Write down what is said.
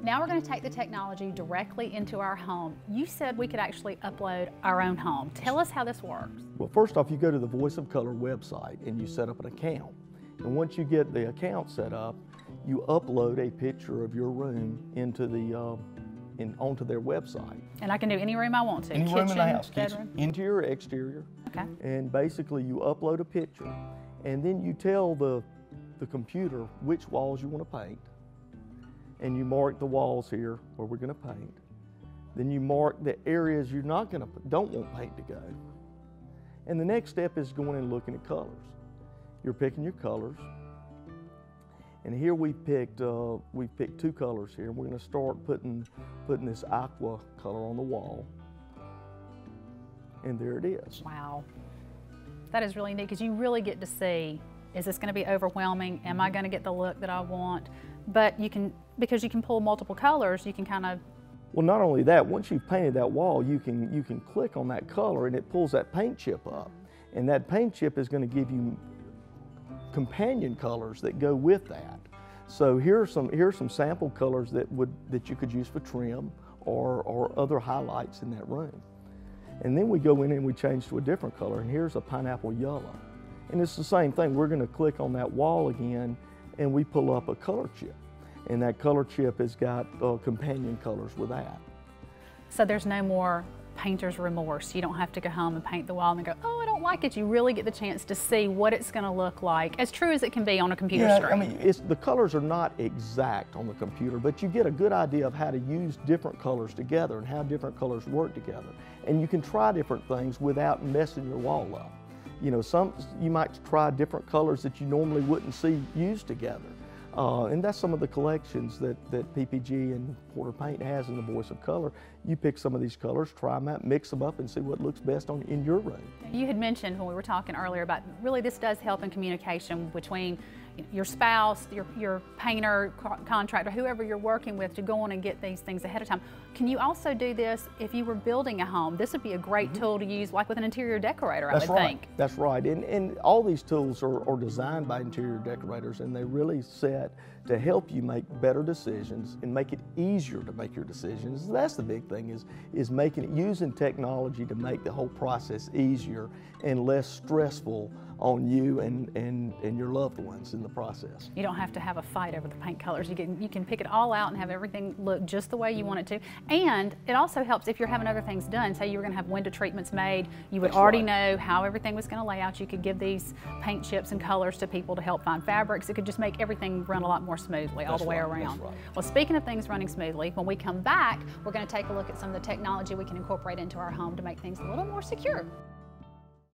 Now we're going to take the technology directly into our home. You said we could actually upload our own home. Tell us how this works. Well, first off, you go to the Voice of Color website and you set up an account. And once you get the account set up, you upload a picture of your room into the onto their website. And I can do any room I want to. Any kitchen, room in the house, bedroom. interior or exterior. Okay. And basically you upload a picture and then you tell the computer which walls you want to paint. And you mark the walls here where we're going to paint. Then you mark the areas you're don't want paint to go. And the next step is going and looking at colors. You're picking your colors. And here we picked two colors here. We're going to start putting this aqua color on the wall. And there it is. Wow. That is really neat because you really get to see, is this going to be overwhelming? Am I going to get the look that I want? But you can, because you can pull multiple colors, you can kind of... Well, not only that, once you've painted that wall, you can click on that color and it pulls that paint chip up. And that paint chip is going to give you companion colors that go with that. So here's some sample colors that you could use for trim or other highlights in that room. And then we go in and we change to a different color, and here's a pineapple yellow. And it's the same thing. We're going to click on that wall again and we pull up a color chip. And that color chip has got companion colors with that. So there's no more painter's remorse. You don't have to go home and paint the wall and go, oh, I don't like it. You really get the chance to see what it's going to look like, as true as it can be on a computer screen. I mean, the colors are not exact on the computer, but you get a good idea of how to use different colors together and how different colors work together. And you can try different things without messing your wall up. You know, you might try different colors that you normally wouldn't see used together. And that's some of the collections that PPG and Porter Paint has in the Voice of Color. You pick some of these colors, try them out, mix them up, and see what looks best in your room. You had mentioned when we were talking earlier about really this does help in communication between your spouse, your painter, contractor, whoever you're working with, to go on and get these things ahead of time. Can you also do this if you were building a home? This would be a great tool to use, like with an interior decorator, I would think. That's right. And all these tools are designed by interior decorators, and they really set to help you make better decisions and make it easier to make your decisions. That's the big thing, is using technology to make the whole process easier and less stressful on you and your loved ones in the process. You don't have to have a fight over the paint colors. You can pick it all out and have everything look just the way you want it to. And it also helps if you're having other things done. Say you were going to have window treatments made, you would already know how everything was going to lay out. You could give these paint chips and colors to people to help find fabrics. It could just make everything run a lot more smoothly all the way around. Well, speaking of things running smoothly, when we come back, we're going to take a look at some of the technology we can incorporate into our home to make things a little more secure.